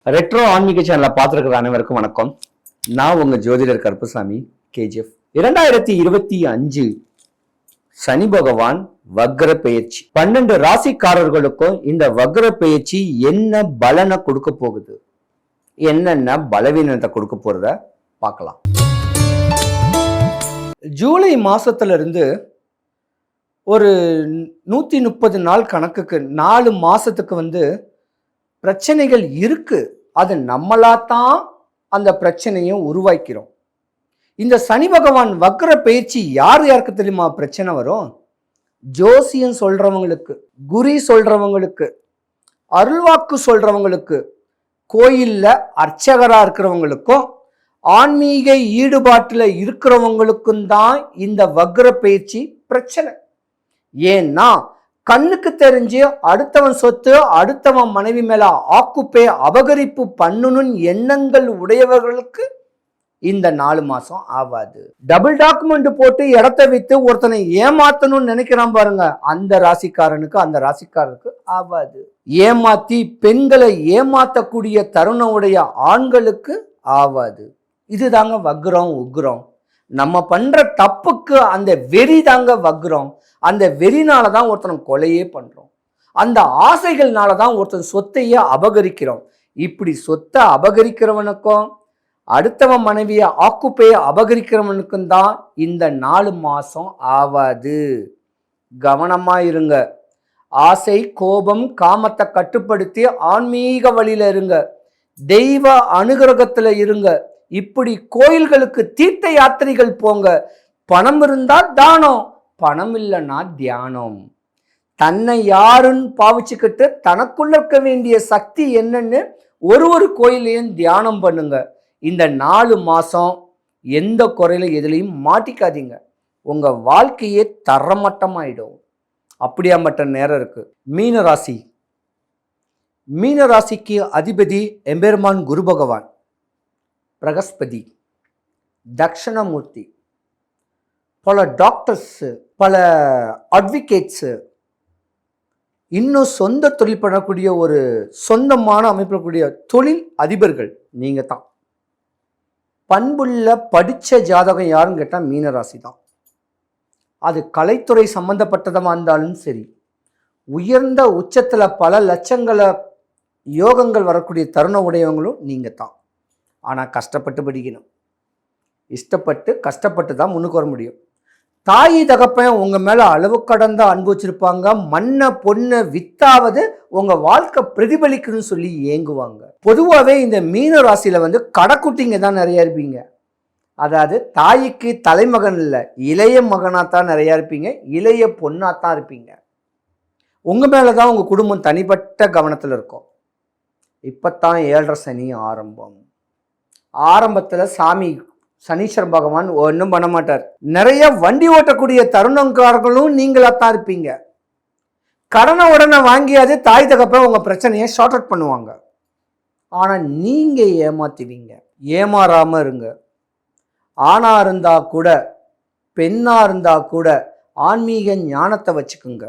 Retro ஆன்மீக சேனலை பார்த்துருக்கிற அனைவருக்கும் வணக்கம். நான் உங்க ஜோதிடர் கருப்புசாமி கேஜிஎஃப். 2025 சனி பகவான் வக்ர பெயர்ச்சி 12 ராசிக்காரர்களுக்கும் இந்த வக்ர பெயர்ச்சி என்ன பலனை கொடுக்க போகுது, என்னென்ன பலவீனத்தை கொடுக்க போறத பார்க்கலாம். ஜூலை மாசத்துல இருந்து ஒரு 130 நாள் கணக்குக்கு 4 மாசத்துக்கு பிரச்சனைகள் இருக்கு. அது நம்மளாத்தான் அந்த பிரச்சனையை உருவாக்கிறோம். இந்த சனி பகவான் வக்ர பயிற்சி யாருக்கு தெரியுமா பிரச்சனை வரும்? ஜோசியம் சொல்றவங்களுக்கு, குறி சொல்றவங்களுக்கு, அருள்வாக்கு சொல்றவங்களுக்கு, கோயில்ல அர்ச்சகரா இருக்கிறவங்களுக்கும் ஆன்மீக ஈடுபாட்டில் இருக்கிறவங்களுக்கும் தான் இந்த வக்ர பயிற்சி பிரச்சனை. ஏன்னா கண்ணுக்கு தெரிஞ்சு அடுத்தவன் சொத்து, அடுத்தவன் மனைவி மேல ஆக்குப்பே அபகரிப்பு பண்ணணும் எண்ணங்கள் உடையவர்களுக்கு இந்த 4 மாசம் ஆகாது. டபுள் டாக்குமெண்ட் போட்டு இடத்த வித்து ஒருத்தனை ஏமாத்தணும்னு நினைக்கிறான் பாருங்க, அந்த ராசிக்காரருக்கு ஆகாது. ஏமாத்தி பெண்களை ஏமாத்தக்கூடிய தருணம் உடைய ஆண்களுக்கு ஆகாது. இதுதாங்க வக்ரம், உக்ரம். நம்ம பண்ற தப்புக்கு அந்த வெறி தாங்க வக்ரம். அந்த வெறினால தான் ஒருத்தனை கொலையே பண்றோம். அந்த ஆசைகள்னால தான் ஒருத்தன் சொத்தையே அபகரிக்கிறோம். இப்படி சொத்தை அபகரிக்கிறவனுக்கும் அடுத்தவன் மனைவியை ஆக்குப்பையை அபகரிக்கிறவனுக்கும் தான் இந்த 4 மாசம் ஆவாது. கவனமா இருங்க. ஆசை, கோபம், காமத்தை கட்டுப்படுத்தி ஆன்மீக வழியில இருங்க. தெய்வ அனுகிரகத்துல இருங்க. இப்படி கோயில்களுக்கு தீர்த்த யாத்திரைகள் போங்க. பணம் இருந்தா தானம், பணம் இல்லைன்னா தியானம். தன்னை யாருன்னு பாவிச்சுக்கிட்டு தனக்குள்ள இருக்க வேண்டிய சக்தி என்னன்னு ஒரு கோயிலையும் தியானம் பண்ணுங்க. இந்த 4 மாசம் எந்த குறையில எதுலையும் மாட்டிக்காதீங்க. உங்க வாழ்க்கையே தரமட்டமாயிடும். அப்படியாப்பட்ட நேரம் இருக்கு. மீன ராசிக்கு அதிபதி எம்பெருமான் குரு பகவான், பிரகஸ்பதி, தக்ஷணமூர்த்தி, பல டாக்டர்ஸு, பல அட்வொகேட்ஸு, இன்னும் சொந்த தொழில் பண்ணக்கூடிய ஒரு சொந்தமான அமைப்பிடக்கூடிய தொழில் அதிபர்கள் நீங்கள் தான். பண்புள்ள படித்த ஜாதகம் யாருன்னு கேட்டால் மீனராசி தான். அது கலைத்துறை சம்பந்தப்பட்டதாக இருந்தாலும் சரி, உயர்ந்த உச்சத்தில் பல லட்சங்களை யோகங்கள் வரக்கூடிய தருணம் உடையவங்களும் நீங்கள் தான். ஆனால் கஷ்டப்பட்டு படிக்கணும். இஷ்டப்பட்டு கஷ்டப்பட்டு தான் முன்னுக்கு வர முடியும். தாய் தகப்பன் உங்கள் மேலே அளவு கடந்த அன்பு வச்சுருப்பாங்க. மண்ணை பொண்ணை வித்தாவது உங்கள் வாழ்க்கை பிரதிபலிக்கணும்னு சொல்லி ஏங்குவாங்க. பொதுவாகவே இந்த மீன ராசியில் கடைக்குட்டிங்க தான் நிறைய இருப்பீங்க. அதாவது தாய்க்கு தலைமகன் இல்லை, இளைய மகனாக தான் நிறையா இருப்பீங்க, இளைய பொண்ணாக தான் இருப்பீங்க. உங்கள் மேலே தான் உங்கள் குடும்பம் தனிப்பட்ட கவனத்தில் இருக்கும். இப்போத்தான் 7.5 சனி ஆரம்பத்தில் சனீஸ்வர பகவான் ஒன்றும் பண்ண மாட்டார். நிறைய வண்டி ஓட்டக்கூடிய தருணங்காரர்களும் நீங்களாத்தான் இருப்பீங்க. கடனை உடனே வாங்கியாது தாய் தகப்ப உங்கள் பிரச்சனையை ஷார்ட் அவுட் பண்ணுவாங்க. ஆனால் நீங்கள் ஏமாத்துவீங்க. ஏமாறாமல் இருங்க. ஆணாக இருந்தால் கூட பெண்ணாக இருந்தால் கூட ஆன்மீக ஞானத்தை வச்சுக்குங்க.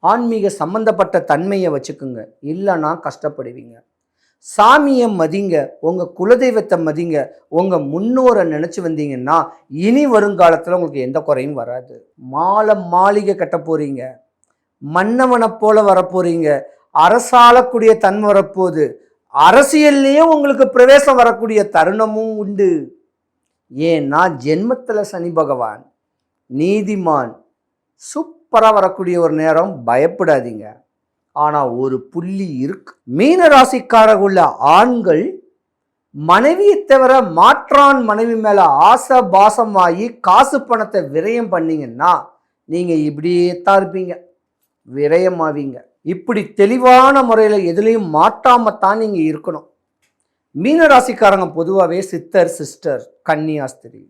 ஆன்மீக சம்பந்தப்பட்ட தன்மையை வச்சுக்குங்க. இல்லைன்னா கஷ்டப்படுவீங்க. சாமியை மதிங்க, உங்கள் குலதெய்வத்தை மதிங்க. உங்கள் முன்னோரை நினச்சி வந்தீங்கன்னா இனி வருங்காலத்தில் உங்களுக்கு எந்த குறையும் வராது. மாளிகை கட்ட போகிறீங்க. மன்னவனை போல வரப்போகிறீங்க. அரசாளக்கூடிய தன்மை வரப்போகுது. அரசியல்லையும் உங்களுக்கு பிரவேசம் வரக்கூடிய தருணமும் உண்டு. ஏன்னா ஜென்மத்தில் சனி பகவான் நீதிமான் சூப்பராக வரக்கூடிய ஒரு நேரம். பயப்படாதீங்க. ஆனால் ஒரு புள்ளி இருக்கு. மீன ராசிக்காரர்களுள்ள ஆண்கள் மனைவியை தவிர மாற்றான் மனைவி மேலே ஆசை பாசமாகி காசு பணத்தை விரயம் பண்ணீங்கன்னா நீங்கள் இப்படியே தான் இருப்பீங்க, விரயமாவீங்க. இப்படி தெளிவான முறையில் எதுலேயும் மாட்டாமத்தான் நீங்கள் இருக்கணும். மீன ராசிக்காரங்க பொதுவாகவே சித்தர், சிஸ்டர், கன்னியாஸ்திரி.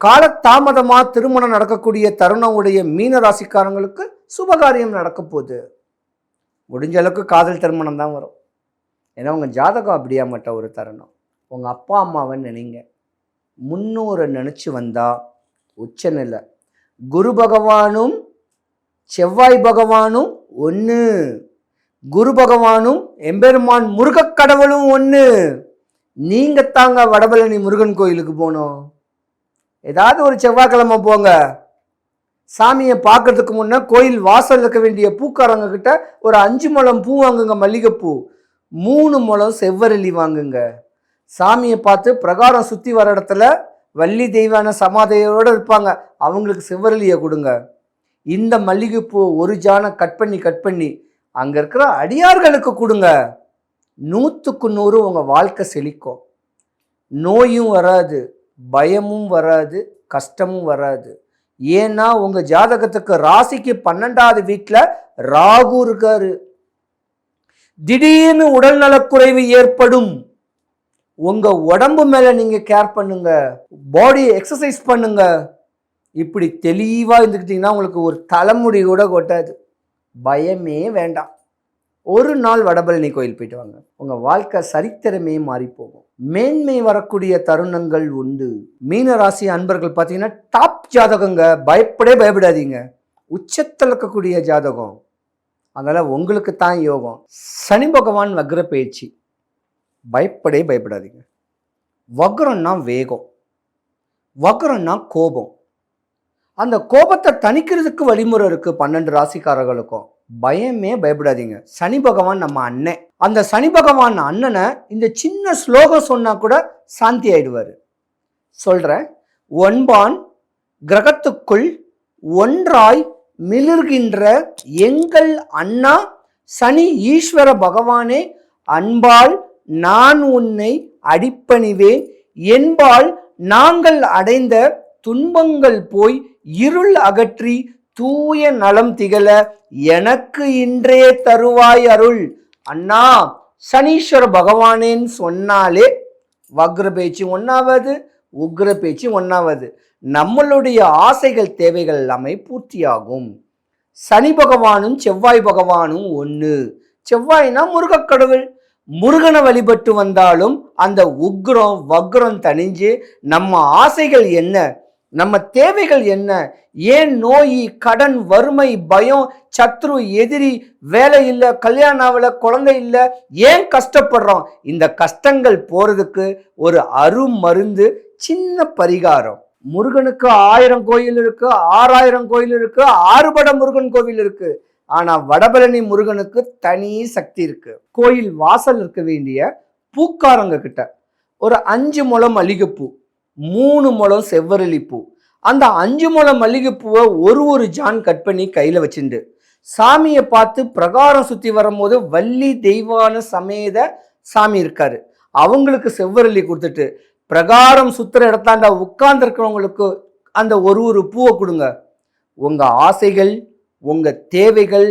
காலதாமதமாக திருமணம் நடக்கக்கூடிய தருணம் உடைய மீன ராசிக்காரங்களுக்கு சுபகாரியம் நடக்க போகுது. முடிஞ்ச அளவுக்கு காதல் திருமணம் தான் வரும். ஏன்னா உங்கள் ஜாதகம் அப்படியாமட்ட ஒரு தருணம். உங்கள் அப்பா அம்மாவை நினைங்க. முன்னோரை நினச்சி வந்தால் உச்சநிலை. குரு பகவானும் செவ்வாய் பகவானும் ஒன்று. குரு பகவானும் எம்பெருமான் முருகக் கடவுளும் ஒன்று. நீங்க தாங்க வடபழனி முருகன் கோயிலுக்கு போகணும். ஏதாவது ஒரு செவ்வாய்க்கிழமை போங்க. சாமியை பார்க்கறதுக்கு முன்னே கோயில் வாசல் இருக்க வேண்டிய பூக்காரங்க கிட்ட ஒரு 5 முழம் பூ வாங்குங்க, மல்லிகைப்பூ. 3 முழம் செவ்வரளி வாங்குங்க. சாமியை பார்த்து பிரகாரம் சுற்றி வர இடத்துல வள்ளி தெய்வான சமாதையோடு இருப்பாங்க, அவங்களுக்கு செவ்வரளியை கொடுங்க. இந்த மல்லிகைப்பூ ஒரு ஜானை கட் பண்ணி அங்கே இருக்கிற அடியார்களுக்கு கொடுங்க. 100க்கு 100 உங்கள் வாழ்க்கை செழிக்கும். நோயும் வராது, பயமும் வராது, கஷ்டமும் வராது. ஏன்னா உங்கள் ஜாதகத்துக்கு ராசிக்கு 12வது வீட்டில் ராகு இருக்காரு. திடீர்னு உடல் நலக்குறைவு ஏற்படும். உங்கள் உடம்பு மேலே நீங்கள் கேர் பண்ணுங்க, பாடி எக்ஸசைஸ் பண்ணுங்க. இப்படி தெளிவாக இருந்துக்கிட்டிங்கன்னா உங்களுக்கு ஒரு தலைமுடி கூட கொட்டாது. பயமே வேண்டாம். ஒரு நாள் வடபழனி கோயில் போயிட்டு வாங்க, உங்கள் வாழ்க்கை சரித்திரமே மாறி போகும். மேன்மை வரக்கூடிய தருணங்கள் உண்டு. மீன ராசி அன்பர்கள் பார்த்தீங்கன்னா டாப் ஜாதகங்க. பயப்படாதீங்க. உச்சத்தில் இருக்கக்கூடிய ஜாதகம். அதனால் உங்களுக்கு தான் யோகம். சனி பகவான் வக்ர பயிற்சி. பயப்படாதீங்க. வக்ரம்னா வேகம், வக்ரம்னா கோபம். அந்த கோபத்தை தணிக்கிறதுக்கு வழிமுறை இருக்குது 12 ராசிக்காரர்களுக்கும். பயப்படாதீங்க. சனி பகவான் நம்ம அண்ணன். அந்த சனி பகவான் அண்ணனை இந்த சின்ன ஸ்லோகம் சொன்னா கூட சாந்தி ஆயிடுவார். சொல்றேன். ஒன்பான் கிரகத்துக்குள் ஒன்றாய் மிளிர்கின்ற எங்கள் அண்ணா சனி ஈஸ்வர பகவானே, அன்பால் நான் உன்னை அடிப்பணிவேன், என்பால் நாங்கள் அடைந்த துன்பங்கள் போய் இருள் அகற்றி தூய நலம் திகழ எனக்கு இன்றே தருவாய் அருள். அண்ணா சனீஸ்வர பகவானேன்னு சொன்னாலே வக்ர பேச்சு ஒன்றாவது, உக்ர பேச்சு ஒன்றாவது. நம்மளுடைய ஆசைகள் தேவைகள் எல்லாமே பூர்த்தியாகும். சனி பகவானும் செவ்வாய் பகவானும் ஒன்று. செவ்வாய்னா முருகக்கடவுள். முருகனை வழிபட்டு வந்தாலும் அந்த உக்ரம் வக்ரம் தணிஞ்சு நம்ம ஆசைகள் என்ன, நம்ம தேவைகள் என்ன, ஏன் நோய், கடன், வறுமை, பயம், சத்ரு, எதிரி, வேலை இல்லை, கல்யாணம் ஆகல, குழந்தை இல்லை, ஏன் கஷ்டப்படுறோம், இந்த கஷ்டங்கள் போறதுக்கு ஒரு அருமருந்து, சின்ன பரிகாரம். முருகனுக்கு 1000 கோயில் இருக்கு, 6000 கோயில் இருக்கு, 6 பட முருகன் கோவில் இருக்கு. ஆனா வடபழனி முருகனுக்கு தனி சக்தி இருக்கு. கோயில் வாசல் இருக்க வேண்டிய பூக்காரங்க கிட்ட ஒரு 5 முழம் மல்லிகைப்பூ, 3 முழம் செவ்வரளி பூ, அந்த 5 முழம் மல்லிகைப்பூவை ஒரு ஜான் கட் பண்ணி கையில் வச்சுண்டு சாமியை பார்த்து பிரகாரம் சுற்றி வரும்போது வள்ளி தெய்வான சமேத சாமி இருக்காரு, அவங்களுக்கு செவ்வரளி கொடுத்துட்டு பிரகாரம் சுற்றுற இடத்தாண்ட உட்கார்ந்துருக்கிறவங்களுக்கு அந்த ஒரு பூவை கொடுங்க. உங்கள் ஆசைகள், உங்கள் தேவைகள்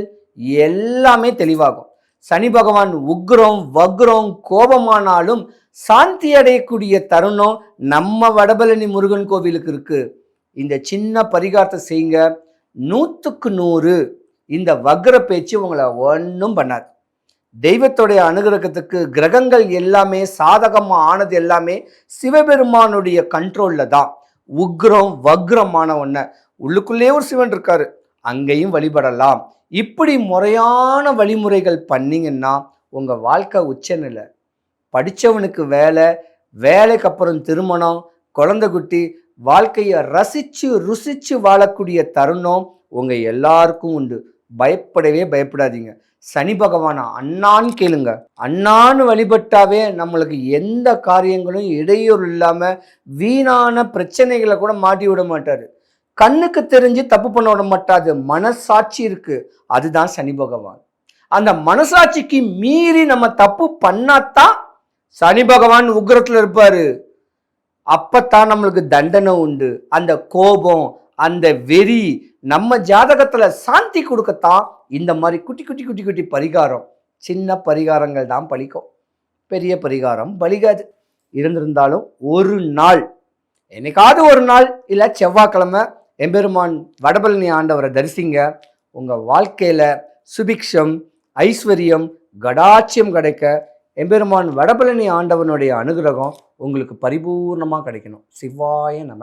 எல்லாமே தெளிவாகும். சனி பகவான் உக்ரம் வக்ரம் கோபமானாலும் சாந்தி அடையக்கூடிய தருணம் நம்ம வடபழனி முருகன் கோவிலுக்கு இருக்கு. இந்த சின்ன பரிகாரத்தை செய்யுங்க. 100க்கு 100 இந்த வக்ர பேச்சு உங்களை ஒன்றும் பண்ணாது. தெய்வத்துடைய அனுகிரகத்துக்கு கிரகங்கள் எல்லாமே சாதகமாக ஆனது எல்லாமே சிவபெருமானுடைய கண்ட்ரோலில் தான். உக்ரம் வக்ரமான ஒன்றை உள்ளுக்குள்ளே ஒரு சிவன் இருக்காரு, அங்கேயும் வழிபடலாம். இப்படி முறையான வழிமுறைகள் பண்ணிங்கன்னா உங்கள் வாழ்க்கை உச்சநிலை. படித்தவனுக்கு வேலை, வேலைக்கு அப்புறம் திருமணம், குழந்தை குட்டி, வாழ்க்கையை ரசித்து ருசித்து வாழக்கூடிய தருணம் உங்கள் எல்லாருக்கும் உண்டு. பயப்படாதீங்க. சனி பகவானை அண்ணான்னு கேளுங்க. அண்ணான்னு வழிபட்டாவே நம்மளுக்கு எந்த காரியங்களும் இடையூறு இல்லாமல் வீணான பிரச்சனைகளை கூட மாட்டி விட மாட்டார். கண்ணுக்கு தெரிஞ்சு தப்பு பண்ண விட மாட்டாது. மனசாட்சி இருக்கு, அதுதான் சனி பகவான். அந்த மனசாட்சிக்கு மீறி நம்ம தப்பு பண்ணாதான் சனி பகவான் உக்ரத்தில் இருப்பாரு. அப்பத்தான் நம்மளுக்கு தண்டனை உண்டு. அந்த கோபம், அந்த வெறி நம்ம ஜாதகத்துல சாந்தி கொடுக்கத்தான் இந்த மாதிரி குட்டி பரிகாரம். சின்ன பரிகாரங்கள் தான் பலிக்கும், பெரிய பரிகாரம் பலிக்காது. இருந்திருந்தாலும் ஒரு நாள், என்னைக்காவது ஒரு நாள் இல்லை செவ்வாய்க்கிழமை எம்பெருமான் வடபழனி ஆண்டவரை தரிசிங்க. உங்கள் வாழ்க்கையில் சுபிக்ஷம், ஐஸ்வர்யம், கடாட்சியம் கிடைக்க எம்பெருமான் வடபழனி ஆண்டவனுடைய அனுகிரகம் உங்களுக்கு பரிபூர்ணமாக கிடைக்கணும். சிவாய நம.